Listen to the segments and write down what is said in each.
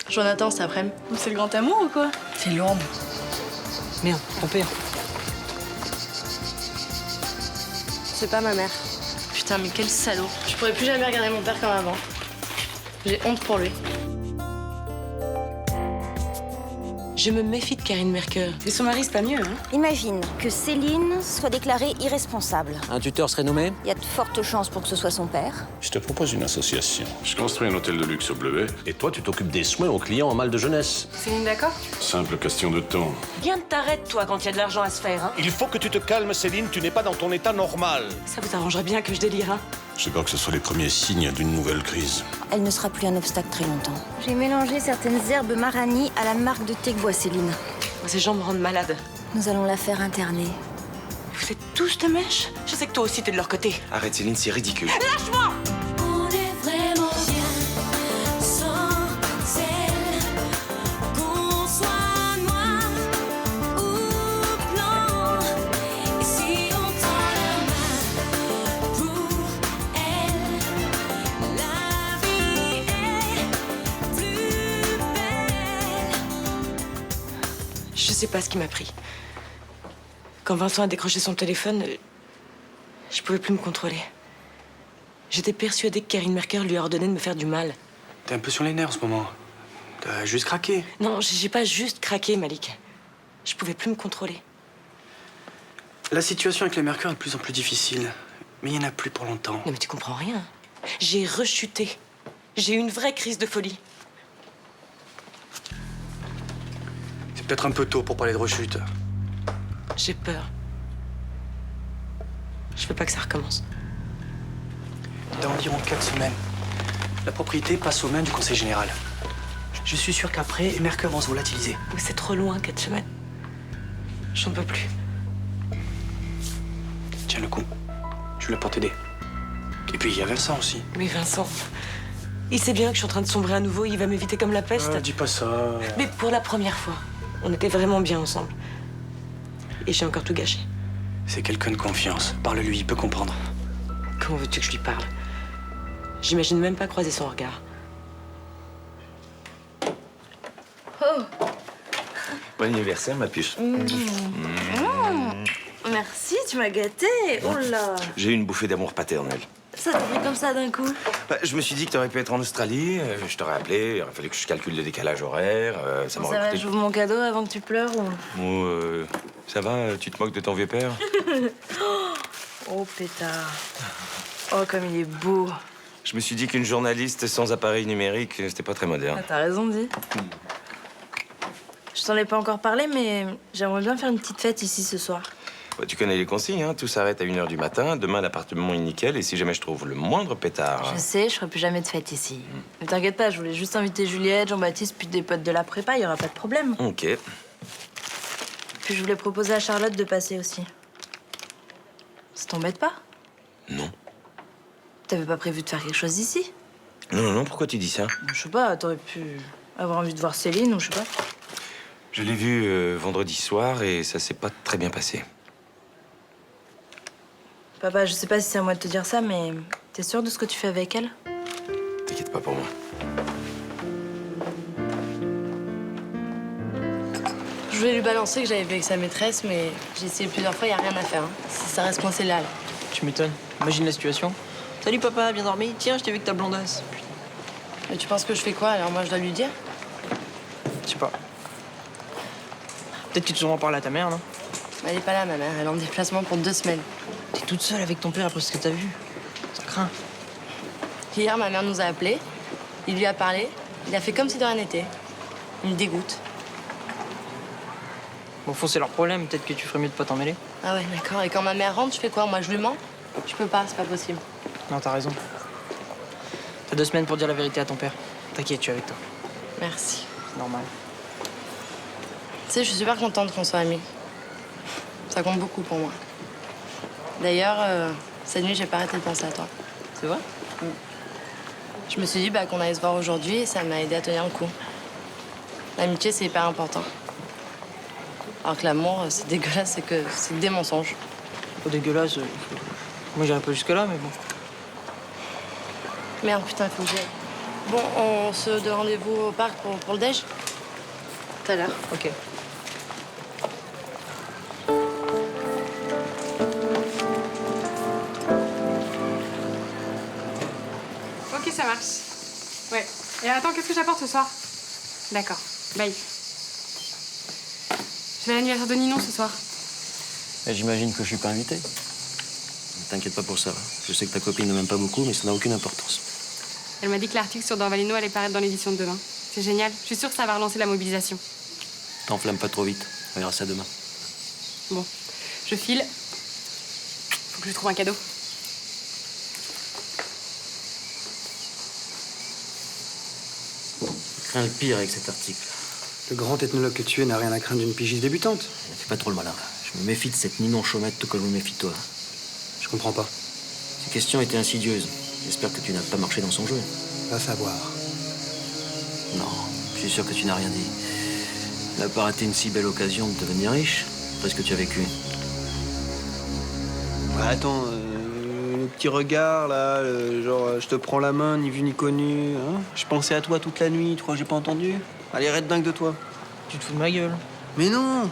Jonathan, cet après-midi. C'est le grand amour ou quoi? C'est lourd. Merde, ton père. C'est pas ma mère. Putain, mais quel salaud. Je pourrais plus jamais regarder mon père comme avant. J'ai honte pour lui. Je me méfie de Karine Mercure. Et son mari, c'est pas mieux, hein? Imagine que Céline soit déclarée irresponsable. Un tuteur serait nommé? Il y a de fortes chances pour que ce soit son père. Je te propose une association. Je construis un hôtel de luxe au Bleuet. Et toi, tu t'occupes des soins aux clients en mal de jeunesse. Céline, d'accord? Simple question de temps. Viens t'arrêtes, toi, quand il y a de l'argent à se faire, hein. Il faut que tu te calmes, Céline. Tu n'es pas dans ton état normal. Ça vous arrangerait bien que je délire, hein. J'ai peur que ce soit les premiers signes d'une nouvelle crise. Elle ne sera plus un obstacle très longtemps. J'ai mélangé certaines herbes marani à la marque de Tegbois, Céline. Ces gens me rendent malade. Nous allons la faire interner. Vous êtes tous de mèche? Je sais que toi aussi, t'es de leur côté. Arrête Céline, c'est ridicule. Lâche-moi! On est vraiment bien sans elle. Qu'on soit noir ou blanc. Et si on tend la main pour elle, la vie est plus belle. Je sais pas ce qui m'a pris. Quand Vincent a décroché son téléphone, je pouvais plus me contrôler. J'étais persuadée que Karine Mercure lui a ordonné de me faire du mal. T'es un peu sur les nerfs en ce moment. T'as juste craqué. Non, j'ai pas juste craqué, Malik. Je pouvais plus me contrôler. La situation avec les Mercure est de plus en plus difficile. Mais il n'y en a plus pour longtemps. Non mais tu comprends rien. J'ai rechuté. J'ai eu une vraie crise de folie. C'est peut-être un peu tôt pour parler de rechute. J'ai peur. Je veux pas que ça recommence. Dans environ 4 semaines, la propriété passe aux mains du conseil général. Je suis sûr qu'après, les Mercure vont se volatiliser. Mais c'est trop loin, 4 semaines. J'en peux plus. Tiens le coup. Je suis là pour t'aider. Et puis il y a Vincent aussi. Mais Vincent, il sait bien que je suis en train de sombrer à nouveau. Il va m'éviter comme la peste. Ah, dis pas ça. Mais pour la première fois, on était vraiment bien ensemble. Et j'ai encore tout gâché. C'est quelqu'un de confiance. Parle-lui, il peut comprendre. Comment veux-tu que je lui parle? J'imagine même pas croiser son regard. Bon anniversaire, ma puce. Merci, tu m'as gâté. Oh là. J'ai eu une bouffée d'amour paternel. Ça t'a pris comme ça d'un coup. Bah, je me suis dit que t'aurais pu être en Australie. Je t'aurais appelé. Il aurait fallu que je calcule le décalage horaire. Ça Ça m'aurait va, coûté. j'ouvre mon cadeau avant que tu pleures ou... Oh, ça va, tu te moques de ton vieux père? Oh, pétard. Oh, comme il est beau. Je me suis dit qu'une journaliste sans appareil numérique, c'était pas très moderne. Ah, t'as raison, dis. Je t'en ai pas encore parlé, mais j'aimerais bien faire une petite fête ici ce soir. Bah, tu connais les consignes, hein. Tout s'arrête à 1h du matin. Demain, l'appartement est nickel. Et si jamais je trouve le moindre pétard... Je sais, je ferai plus jamais de fête ici. Mais t'inquiète pas, je voulais juste inviter Juliette, Jean-Baptiste, puis des potes de la prépa, il y aura pas de problème. Ok. Puis je voulais proposer à Charlotte de passer aussi. Ça t'embête pas? Non. T'avais pas prévu de faire quelque chose ici? Non, pourquoi tu dis ça? Je sais pas, t'aurais pu avoir envie de voir Céline ou je sais pas. Je l'ai vue vendredi soir et ça s'est pas très bien passé. Papa, je sais pas si c'est à moi de te dire ça, mais t'es sûr de ce que tu fais avec elle? T'inquiète pas pour moi. Je voulais lui balancer que j'avais vu avec sa maîtresse, mais j'ai essayé plusieurs fois, y a rien à faire. Hein. Ça reste coincé là. Tu m'étonnes. Imagine la situation. Salut papa, bien dormi? Tiens, je t'ai vu avec ta blondasse. Mais tu penses que je fais quoi, alors moi je dois lui dire? Je sais pas. Peut-être que tu en parler à ta mère, non? Elle est pas là, ma mère. Elle est en déplacement pour 2 semaines. T'es toute seule avec ton père après ce que t'as vu. Ça craint. Hier, ma mère nous a appelés. Il lui a parlé. Il a fait comme si de rien n'était. Il me dégoûte. Bon, au fond, c'est leur problème. Peut-être que tu ferais mieux de pas t'en mêler. Ah ouais, d'accord. Et quand ma mère rentre, je fais quoi? Moi, je lui mens? Je peux pas, c'est pas possible. Non, t'as raison. T'as 2 semaines pour dire la vérité à ton père. T'inquiète, je suis avec toi. Merci. C'est normal. Tu sais, je suis super contente qu'on soit amis. Ça compte beaucoup pour moi. D'ailleurs, cette nuit, j'ai pas arrêté de penser à toi. C'est vrai? Je me suis dit qu'on allait se voir aujourd'hui et ça m'a aidé à tenir le coup. L'amitié, c'est hyper important. Alors que l'amour, c'est dégueulasse, c'est que c'est des mensonges. Pas dégueulasse. Moi, j'irais pas jusque-là, mais bon. Merde, putain, faut que j'y aille. Bon, on se donne rendez-vous au parc pour le déj. Tout à l'heure. Ok. Ok, ça marche. Ouais. Et attends, qu'est-ce que j'apporte ce soir? D'accord. Bye. Je vais à l'anniversaire de Ninon ce soir. J'imagine que je suis pas invité. Ne t'inquiète pas pour ça. Je sais que ta copine ne m'aime pas beaucoup, mais ça n'a aucune importance. Elle m'a dit que l'article sur Dorvalino allait paraître dans l'édition de demain. C'est génial. Je suis sûre que ça va relancer la mobilisation. T'enflamme pas trop vite. On verra ça demain. Bon, je file. Faut que je trouve un cadeau. Je crains le pire avec cet article. Le grand ethnologue que tu es n'a rien à craindre d'une pigiste débutante. Ne fais pas trop le malin. Je me méfie de cette Ninon Chaumette tout comme je me méfie de toi. Je comprends pas. Ces questions étaient insidieuses. J'espère que tu n'as pas marché dans son jeu. Va savoir. Non, je suis sûr que tu n'as rien dit. Tu n'as pas raté une si belle occasion de devenir riche, après ce que tu as vécu. Ouais, attends, le petit regard, là, genre, je te prends la main, ni vu ni connu, hein. Je pensais à toi toute la nuit, tu crois que j'ai pas entendu? Allez, arrête dingue de toi. Tu te fous de ma gueule. Mais non!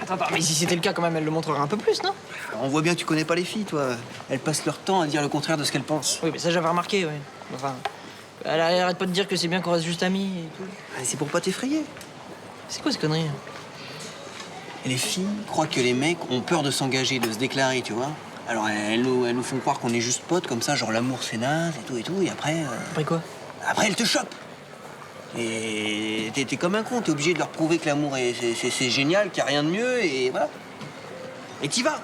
Attends, mais si c'était le cas, quand même, elle le montrerait un peu plus, non? On voit bien que tu connais pas les filles, toi. Elles passent leur temps à dire le contraire de ce qu'elles pensent. Oui, mais ça, j'avais remarqué, oui. Enfin, elle arrête pas de dire que c'est bien qu'on reste juste amis et tout. Ah, c'est pour pas t'effrayer. C'est quoi ces conneries? Et les filles croient que les mecs ont peur de s'engager, de se déclarer, tu vois. Alors elles nous font croire qu'on est juste potes, comme ça, genre l'amour c'est naze et tout, et après... Après quoi? Après elles te chopent. Et t'es comme un con, t'es obligé de leur prouver que l'amour c'est génial, qu'il n'y a rien de mieux, et voilà. Et t'y vas.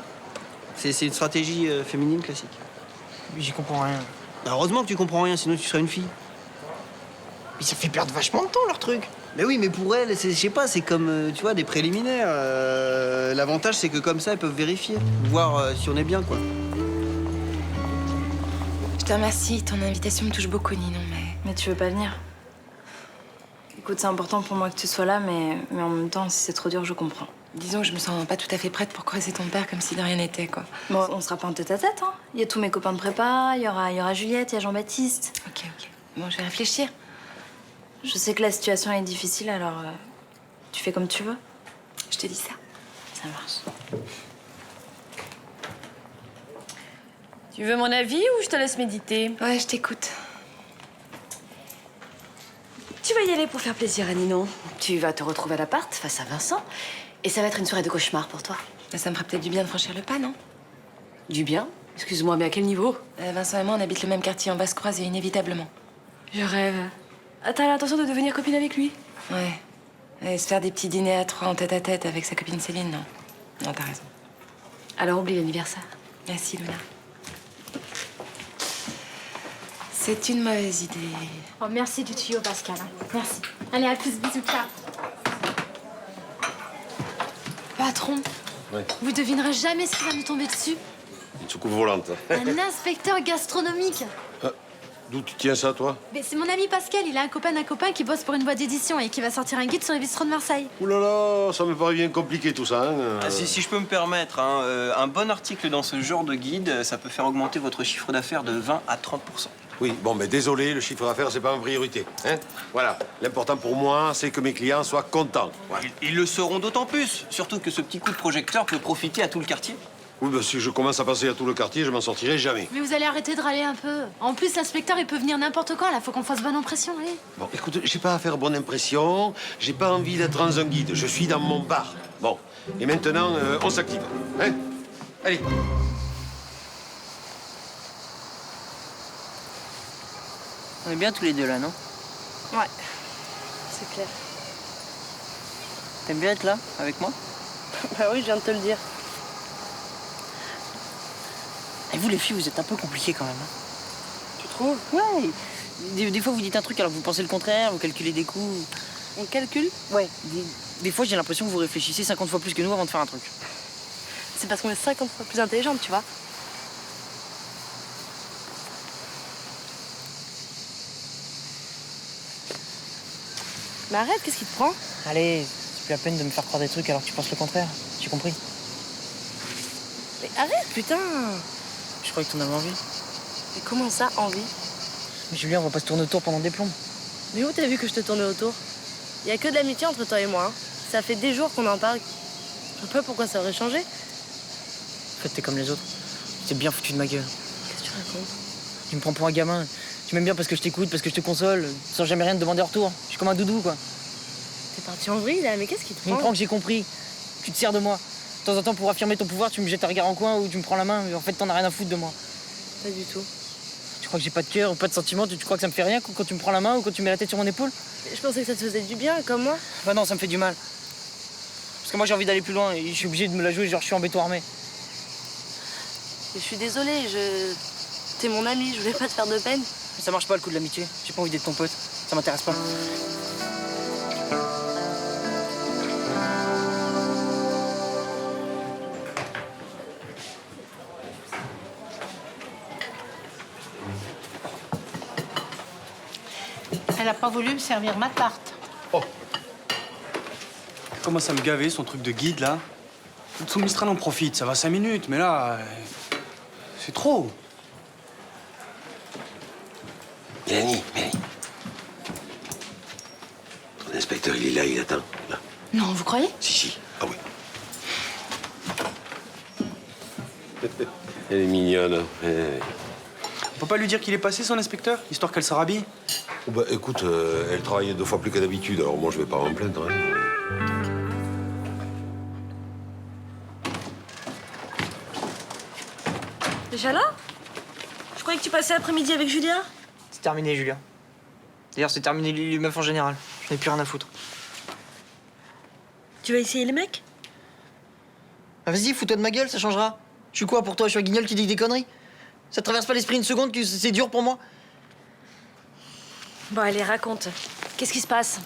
C'est une stratégie féminine classique. J'y comprends rien. Heureusement que tu comprends rien, sinon tu serais une fille. Mais ça fait perdre vachement de temps, leur truc. Mais oui, mais pour elles, je sais pas, c'est comme, tu vois, des préliminaires. L'avantage, c'est que comme ça, elles peuvent vérifier, voir si on est bien, quoi. Je te remercie. Ton invitation me touche beaucoup, Ninon, Mais tu veux pas venir? Écoute, c'est important pour moi que tu sois là, mais en même temps, si c'est trop dur, je comprends. disons que je me sens pas tout à fait prête pour croiser ton père comme si de rien n'était, quoi. Bon, on sera pas en tête-à-tête, hein. Il y a tous mes copains de prépa, il y aura Juliette, il y a Jean-Baptiste. Ok. Bon, je vais réfléchir. Je sais que la situation est difficile, alors tu fais comme tu veux. Je te dis ça. Ça marche. Tu veux mon avis ou je te laisse méditer? Ouais, je t'écoute. Tu vas y aller pour faire plaisir à Ninon. Tu vas te retrouver à l'appart face à Vincent. Et ça va être une soirée de cauchemar pour toi. Ça me fera peut-être du bien de franchir le pas, non? Du bien? Excuse-moi, mais à quel niveau? Vincent et moi, on habite le même quartier, on va se croiser inévitablement. Je rêve. Ah, t'as l'intention de devenir copine avec lui? Ouais. Et se faire des petits dîners à trois en tête-à-tête avec sa copine Céline, non. Non, t'as raison. Alors oublie l'anniversaire. Merci, Luna. C'est une mauvaise idée. Oh, merci du tuyau, Pascal. Merci. Allez, à plus, bisous, ciao. Patron, Vous devinerez jamais ce qui va nous tomber dessus. une soucoupe volante. Un inspecteur gastronomique. D'où tu tiens ça, toi? Mais c'est mon ami Pascal, il a un copain qui bosse pour une boîte d'édition et qui va sortir un guide sur les bistrots de Marseille. Ouh là là, ça me paraît bien compliqué tout ça. Hein. Si je peux me permettre, hein, un bon article dans ce genre de guide, ça peut faire augmenter votre chiffre d'affaires de 20 à 30%. Oui, bon, mais désolé, le chiffre d'affaires, c'est pas en priorité. Hein. Voilà, l'important pour moi, c'est que mes clients soient contents. Ils le seront d'autant plus, surtout que ce petit coup de projecteur peut profiter à tout le quartier. Oui, ben, si je commence à passer à tout le quartier, je m'en sortirai jamais. Mais vous allez arrêter de râler un peu. En plus, l'inspecteur, il peut venir n'importe quand, là. Faut qu'on fasse bonne impression, oui. Bon, écoute, j'ai pas à faire bonne impression, j'ai pas envie d'être dans un guide, je suis dans mon bar. Bon, et maintenant, on s'active. Hein? Allez. On est bien tous les deux là, non? Ouais, c'est clair. T'aimes bien être là, avec moi? Bah oui, je viens de te le dire. Et vous les filles, vous êtes un peu compliquées quand même. Hein. Tu trouves? Ouais. Des fois vous dites un truc alors que vous pensez le contraire, vous calculez des coups. On calcule? Ouais. Des fois j'ai l'impression que vous réfléchissez 50 fois plus que nous avant de faire un truc. C'est parce qu'on est 50 fois plus intelligentes, tu vois. Mais arrête, qu'est-ce qui te prend? Allez, c'est plus la peine de me faire croire des trucs alors que tu penses le contraire. J'ai compris. Mais arrête, putain! Je croyais que t'en avais envie. Mais comment ça, envie? Mais Julien, on va pas se tourner autour pendant des plombes. Mais où t'as vu que je te tournais autour? Y a que de l'amitié entre toi et moi. Hein. Ça fait des jours qu'on en parle. Je sais pas pourquoi ça aurait changé. En fait, t'es comme les autres. Tu t'es bien foutu de ma gueule. Qu'est-ce que tu racontes? Tu me prends pour un gamin. Tu m'aimes bien parce que je t'écoute, parce que je te console, sans jamais rien te demander en retour. Je suis comme un doudou, quoi. T'es parti en vrille, là, mais qu'est-ce qui te Il me prend? prend que j'ai compris. Tu te sers de moi. De temps en temps, pour affirmer ton pouvoir, tu me jettes un regard en coin ou tu me prends la main. Mais en fait, t'en as rien à foutre de moi. Pas du tout. Tu crois que j'ai pas de cœur ou pas de sentiments? Tu crois que ça me fait rien quand tu me prends la main ou quand tu mets la tête sur mon épaule? Je pensais que ça te faisait du bien, comme moi. Bah non, ça me fait du mal. Parce que moi, j'ai envie d'aller plus loin et je suis obligé de me la jouer genre je suis en béton armé. Et je suis désolée, t'es mon ami, je voulais pas te faire de peine. Ça marche pas le coup de l'amitié. J'ai pas envie d'être ton pote. Ça m'intéresse pas. Elle a pas voulu me servir ma tarte. Elle commence à me gaver, son truc de guide, là. Son Mistral en profite, ça va 5 minutes, mais là... c'est trop. Mélanie. Ton inspecteur, il est là, il attend. Là. Non, vous croyez? Si. Ah oui. Elle est mignonne. On peut pas lui dire qu'il est passé, son inspecteur, histoire qu'elle se rhabille? Bah écoute, elle travaille 2 fois plus que d'habitude, alors moi je vais pas m'en plaindre. Hein. Déjà là? Je croyais que tu passais l'après-midi avec Julien. C'est terminé, Julien. D'ailleurs, c'est terminé les meufs en général. J'en ai plus rien à foutre. Tu vas essayer les mecs? Bah vas-y, fous-toi de ma gueule, ça changera. Je suis quoi pour toi? Je suis un guignol qui dit des conneries? Ça te traverse pas l'esprit une seconde que c'est dur pour moi? Bon, allez, raconte. Qu'est-ce qui se passe?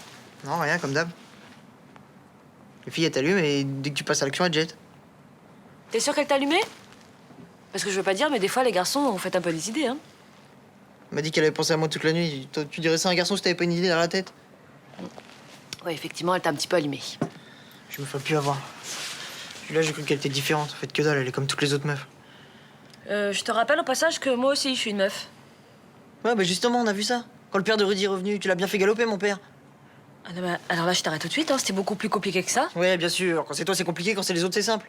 Non, rien, comme d'hab. Les filles, elles t'allument et dès que tu passes à l'action, elles te jettent. T'es sûr qu'elle t'a allumé? Parce que je veux pas dire, mais des fois, les garçons, on fait un peu des idées, hein. Elle m'a dit qu'elle avait pensé à moi toute la nuit. Toi, tu dirais ça à un garçon si t'avais pas une idée dans la tête? Ouais, effectivement, elle t'a un petit peu allumé. Je me ferais plus avoir. Puis là, j'ai cru qu'elle était différente. En fait, que dalle, elle est comme toutes les autres meufs. Je te rappelle au passage que moi aussi, je suis une meuf. Ouais, bah justement, on a vu ça. Quand le père de Rudy est revenu, tu l'as bien fait galoper, mon père. Ah non, bah, alors là, je t'arrête tout de suite, hein. C'était beaucoup plus compliqué que ça. Ouais, bien sûr. Quand c'est toi, c'est compliqué. Quand c'est les autres, c'est simple.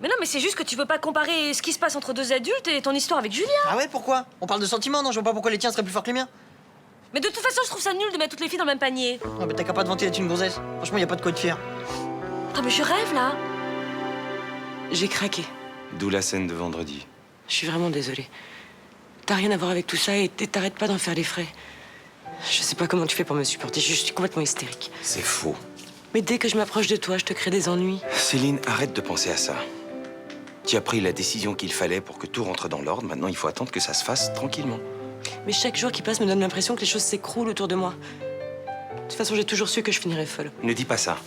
Mais non, mais c'est juste que tu veux pas comparer ce qui se passe entre 2 adultes et ton histoire avec Julien. Ah ouais, pourquoi? On parle de sentiments, non? Je vois pas pourquoi les tiens seraient plus forts que les miens. Mais de toute façon, je trouve ça nul de mettre toutes les filles dans le même panier. Non, mais t'as qu'à pas te vanter d'être une gonzesse. Franchement, y a pas de quoi te fier. Ah, mais je rêve, là. J'ai craqué. D'où la scène de vendredi. Je suis vraiment désolée. T'as rien à voir avec tout ça et t'arrêtes pas d'en faire les frais. Je sais pas comment tu fais pour me supporter, je suis complètement hystérique. C'est faux. Mais dès que je m'approche de toi, je te crée des ennuis. Céline, arrête de penser à ça. Tu as pris la décision qu'il fallait pour que tout rentre dans l'ordre. Maintenant, il faut attendre que ça se fasse tranquillement. Mais chaque jour qui passe me donne l'impression que les choses s'écroulent autour de moi. De toute façon, j'ai toujours su que je finirais folle. Ne dis pas ça.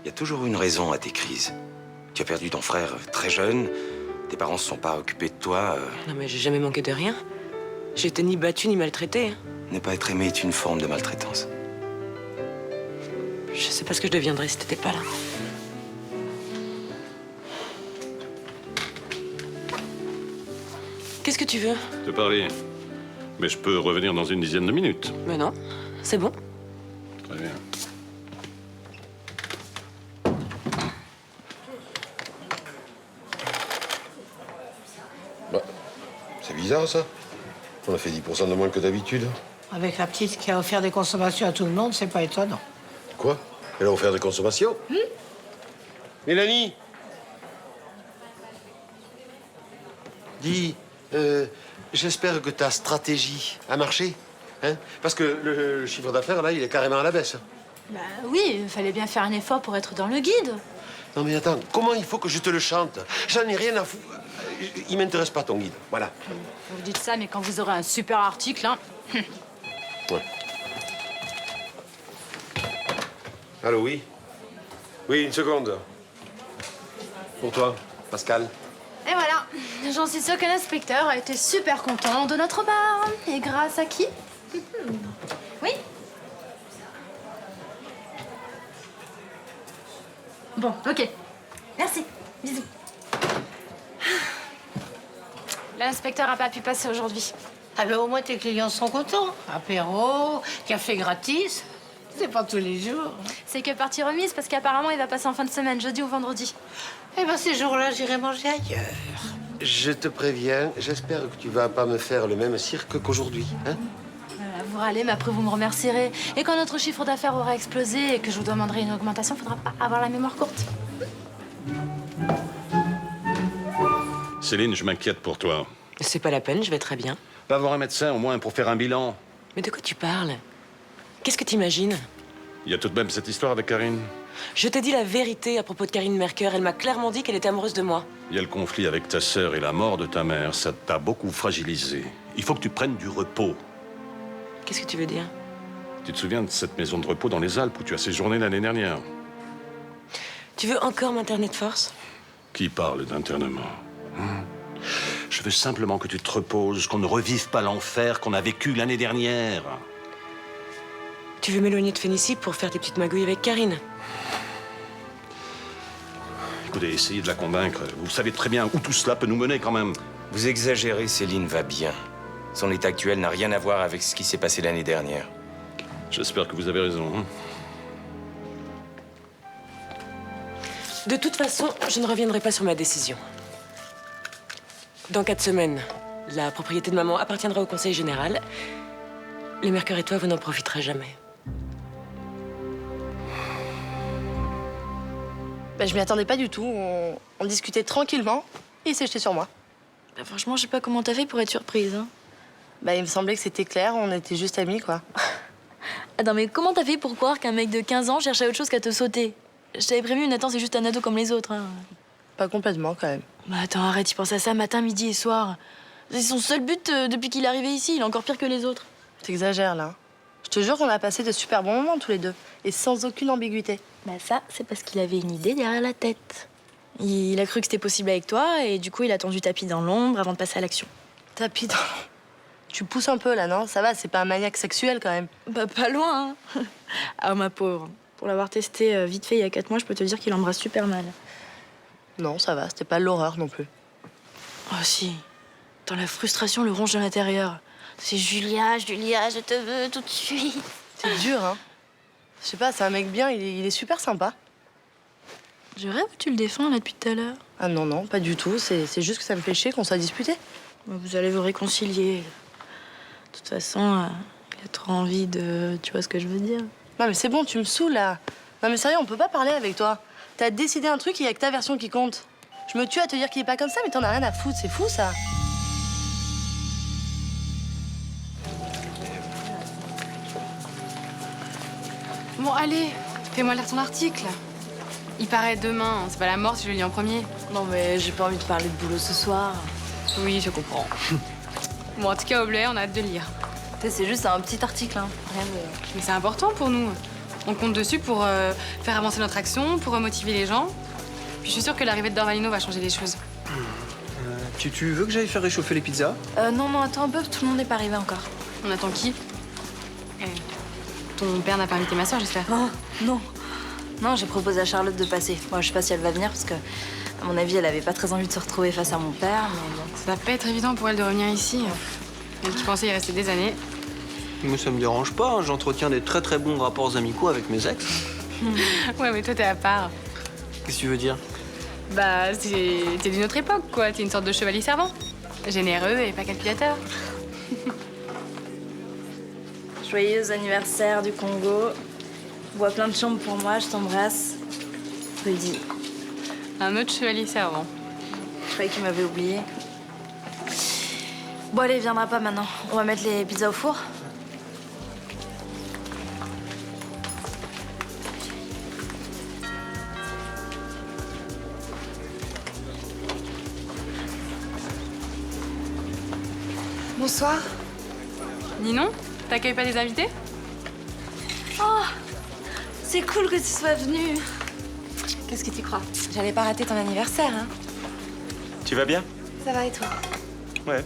Il y a toujours une raison à tes crises. Tu as perdu ton frère très jeune. Tes parents se sont pas occupés de toi. Non, mais j'ai jamais manqué de rien. J'ai été ni battue ni maltraitée. Hein. Ne pas être aimé est une forme de maltraitance. Je sais pas ce que je deviendrais si t'étais pas là. Qu'est-ce que tu veux? Te parler. Mais je peux revenir dans une dizaine de minutes. Mais non, c'est bon. Très bien. Bah, c'est bizarre, ça. On a fait 10% de moins que d'habitude. Avec la petite qui a offert des consommations à tout le monde, c'est pas étonnant. Quoi? Elle a offert des consommations? Mélanie? Dis, j'espère que ta stratégie a marché. Hein? Parce que le chiffre d'affaires, là, il est carrément à la baisse. Bah oui, il fallait bien faire un effort pour être dans le guide. Non, mais attends, comment il faut que je te le chante? J'en ai rien à foutre. Il m'intéresse pas, ton guide. Voilà. Vous dites ça, mais quand vous aurez un super article, hein. Ouais. Allô, oui? Oui, une seconde. Pour toi, Pascal. Et voilà, j'en suis sûre que l'inspecteur a été super content de notre bar. Et grâce à qui? Oui? Bon, ok. Merci. Bisous. L'inspecteur a pas pu passer aujourd'hui. Ah ben au moins tes clients sont contents. Apéro, café gratis. C'est pas tous les jours. C'est que partie remise parce qu'apparemment il va passer en fin de semaine, jeudi ou vendredi. Eh ben ces jours-là, j'irai manger ailleurs. Je te préviens, j'espère que tu vas pas me faire le même cirque qu'aujourd'hui, hein? Vous râlez, mais après vous me remercierez. Et quand notre chiffre d'affaires aura explosé et que je vous demanderai une augmentation, faudra pas avoir la mémoire courte. Céline, je m'inquiète pour toi. C'est pas la peine, je vais très bien. Va voir un médecin au moins pour faire un bilan. Mais de quoi tu parles? Qu'est-ce que t'imagines? Il y a tout de même cette histoire avec Karine. Je t'ai dit la vérité à propos de Karine Mercœur. Elle m'a clairement dit qu'elle était amoureuse de moi. Il y a le conflit avec ta sœur et la mort de ta mère. Ça t'a beaucoup fragilisé. Il faut que tu prennes du repos. Qu'est-ce que tu veux dire? Tu te souviens de cette maison de repos dans les Alpes où tu as séjourné l'année dernière? Tu veux encore m'interner de force? Qui parle d'internement? Je veux simplement que tu te reposes, qu'on ne revive pas l'enfer qu'on a vécu l'année dernière. Tu veux m'éloigner de Phénicie pour faire des petites magouilles avec Karine? Écoutez, essayez de la convaincre. Vous savez très bien où tout cela peut nous mener quand même. Vous exagérez, Céline va bien. Son état actuel n'a rien à voir avec ce qui s'est passé l'année dernière. J'espère que vous avez raison. De toute façon, je ne reviendrai pas sur ma décision. Dans 4 semaines, la propriété de maman appartiendra au conseil général. Les Mercœur et toi, vous n'en profiterez jamais. Bah, je m'y attendais pas du tout. On discutait tranquillement et il s'est jeté sur moi. Bah, franchement, je sais pas comment t'as fait pour être surprise. Hein. Bah, il me semblait que c'était clair, on était juste amis, quoi. Attends, mais comment t'as fait pour croire qu'un mec de 15 ans cherchait autre chose qu'à te sauter? Je t'avais prévenu, Nathan, c'est juste un ado comme les autres. Hein. Pas complètement, quand même. Bah attends, arrête, il pense à ça matin, midi et soir. C'est son seul but depuis qu'il est arrivé ici, il est encore pire que les autres. T'exagères, là. Je te jure qu'on a passé de super bons moments tous les deux. Et sans aucune ambiguïté. Bah ça, c'est parce qu'il avait une idée derrière la tête. Il a cru que c'était possible avec toi, et du coup, il a tendu tapis dans l'ombre avant de passer à l'action. Tapis dans l'ombre? Tu pousses un peu, là, non? Ça va, c'est pas un maniaque sexuel, quand même. Bah pas loin, hein. Ah, ma pauvre. Pour l'avoir testé vite fait il y a 4 mois, je peux te dire qu'il embrasse super mal. Non, ça va, c'était pas l'horreur non plus. Oh si. Dans la frustration, le ronge de l'intérieur. C'est Julia, je te veux tout de suite. C'est dur, hein. Je sais pas, c'est un mec bien, il est super sympa. Je rêve ou tu le défends, là, depuis tout à l'heure? Ah non, non, pas du tout. C'est juste que ça me fait chier qu'on soit disputés. Vous allez vous réconcilier. De toute façon, il a trop envie de... Tu vois ce que je veux dire? Non, mais c'est bon, tu me saoules, là. Non, mais sérieux, on peut pas parler avec toi. T'as décidé un truc, il y a que ta version qui compte. Je me tue à te dire qu'il est pas comme ça, mais t'en as rien à foutre. C'est fou, ça. Bon, allez, fais-moi lire ton article. Il paraît demain, c'est pas la mort si je le lis en premier. Non, mais j'ai pas envie de parler de boulot ce soir. Oui, je comprends. Bon, en tout cas, au blé, on a hâte de lire. C'est juste un petit article, hein. Rien de... Mais c'est important pour nous. On compte dessus pour faire avancer notre action, pour motiver les gens. Puis je suis sûre que l'arrivée de Dorvalino va changer les choses. Tu veux que j'aille faire réchauffer les pizzas? Non, attends un peu, tout le monde n'est pas arrivé encore. On attend qui? Ton père n'a pas invité ma soeur, j'espère? Oh, non. Non, j'ai proposé à Charlotte de passer. Moi, je sais pas si elle va venir parce que, à mon avis, elle avait pas très envie de se retrouver face à mon père. Mais bon. Ça va pas être évident pour elle de revenir ici. Elle qui pensait y rester des années. Moi, ça me dérange pas. Hein. J'entretiens des très bons rapports amicaux avec mes ex. Ouais, mais toi, t'es à part. Qu'est-ce que tu veux dire? Bah, t'es d'une autre époque, quoi. T'es une sorte de chevalier servant. Généreux et pas calculateur. Joyeux anniversaire du Congo. Bois plein de chambres pour moi, je t'embrasse. Rudy. Un autre chevalier servant. Je croyais qu'il m'avait oublié. Bon, allez, viendra pas maintenant. On va mettre les pizzas au four. Bonsoir. Ninon, t'accueilles pas des invités? Oh, c'est cool que tu sois venue. Qu'est-ce que tu crois? J'allais pas rater ton anniversaire, hein. Tu vas bien? Ça va et toi? Ouais.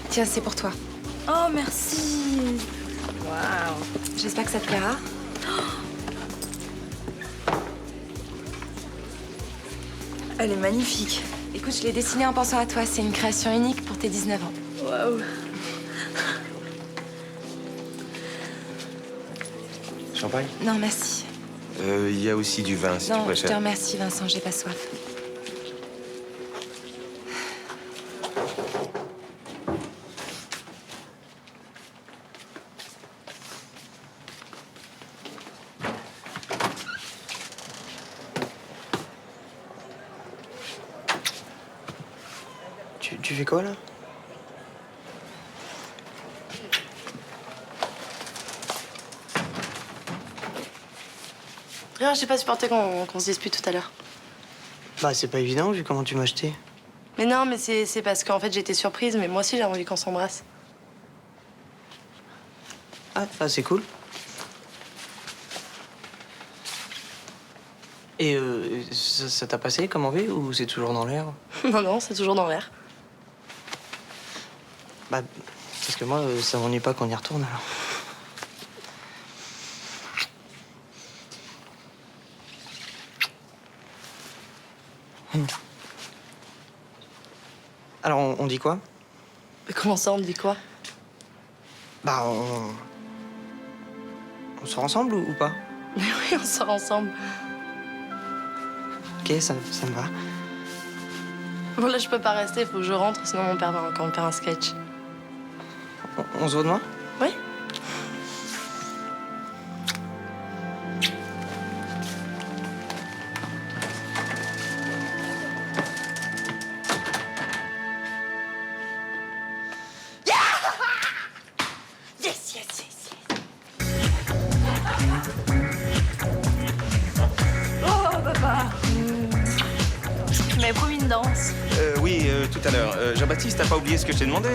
Tiens, c'est pour toi. Oh, merci. Waouh. J'espère que ça te plaira. Elle est magnifique. Écoute, je l'ai dessinée en pensant à toi. C'est une création unique pour tes 19 ans. Waouh. Champagne? Non, merci. Il y a aussi du vin, si tu Non, je préfères. te remercie, Vincent, j'ai pas soif. Tu fais quoi là? Rien, j'ai pas supporté qu'on se dispute tout à l'heure. Bah c'est pas évident vu comment tu m'as acheté. Mais non, mais c'est parce qu'en fait j'étais surprise, mais moi aussi j'ai envie qu'on s'embrasse. Ah, c'est cool. Et ça t'a passé comme envie ou c'est toujours dans l'air? Non, non, c'est toujours dans l'air. Bah, parce que moi, ça m'ennuie pas qu'on y retourne alors. Alors, on dit quoi? Mais comment ça, on me dit quoi? Bah, on sort ensemble ou pas? Mais oui, on sort ensemble. Ok, ça me va. Bon, là, je peux pas rester, faut que je rentre, sinon mon père va encore me faire un sketch. On se voit demain? Oui. Yes, yes, yes, yes. Oh, papa. Tu m'avais promis une danse. Oui, tout à l'heure. Jean-Baptiste, t'as pas oublié ce que je t'ai demandé?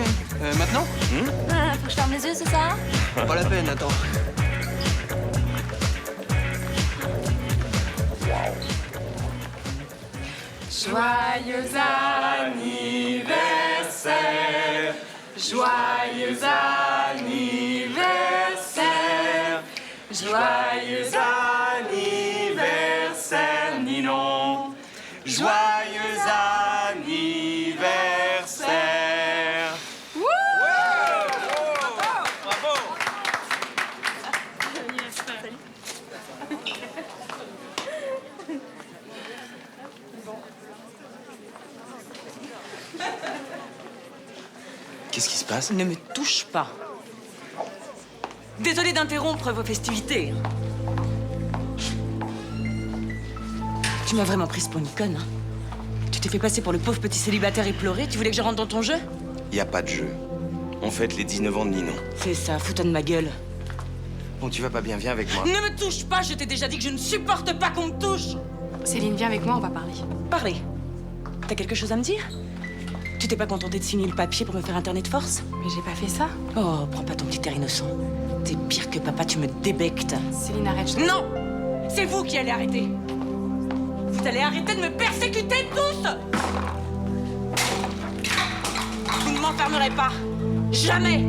Maintenant? Ah, faut que je ferme les yeux, c'est ça? Pas la peine, attends. Joyeux anniversaire, joyeux anniversaire, joyeux anniversaire, Ninon, Joyeux anniversaire! Bravo! Qu'est-ce qui se passe? Ne me touche pas. Désolée d'interrompre vos festivités. Tu m'as vraiment prise pour une conne, hein. Tu t'es fait passer pour le pauvre petit célibataire éploré. Tu voulais que je rentre dans ton jeu? Y a pas de jeu. On fête les 19 ans de Ninon. C'est ça, fous-toi de ma gueule. Bon, tu vas pas bien, viens avec moi. Ne me touche pas, je t'ai déjà dit que je ne supporte pas qu'on me touche. Céline, viens avec moi, on va parler. Parlez. T'as quelque chose à me dire? Tu t'es pas contenté de signer le papier pour me faire interner de force? Mais j'ai pas fait ça. Oh, prends pas ton petit air innocent. T'es pire que papa, tu me débectes. Céline, arrête. Non! C'est vous qui allez arrêter. Vous allez arrêter de me persécuter tous! Vous ne m'enfermerez pas. Jamais!